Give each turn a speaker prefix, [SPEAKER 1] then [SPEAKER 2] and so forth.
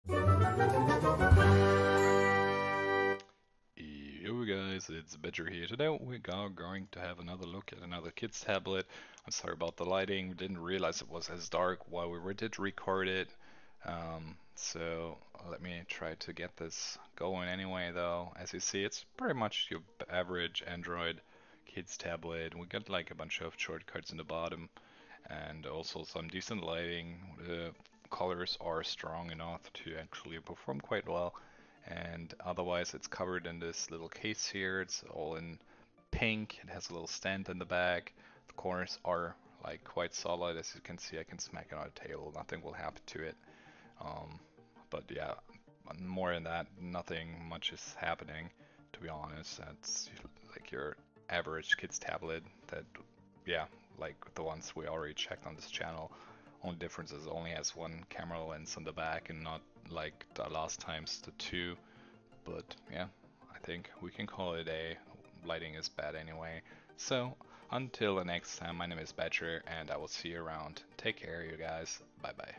[SPEAKER 1] Yo guys, it's Badger here. Today we are going to have another look at another kid's tablet. I'm sorry about the lighting, didn't realize it was as dark while did record it. So let me try to get this going anyway though. As you see, it's pretty much your average Android kid's tablet. We got like a bunch of shortcuts in the bottom and also some decent lighting. The colors are strong enough to actually perform quite well. And otherwise, it's covered in this little case here. It's all in pink. It has a little stand in the back. The corners are like quite solid. As you can see, I can smack it on a table. Nothing will happen to it. Um, but yeah, more than that, nothing much is happening. To be honest, that's like your average kid's tablet. That, yeah, like the ones we already checked on this channel. Only difference is it only has one camera lens on the back and not like the last times the two. But yeah, I think we can call it a lighting is bad anyway. So until the next time, my name is Badger and I will see you around. Take care, you guys. Bye bye.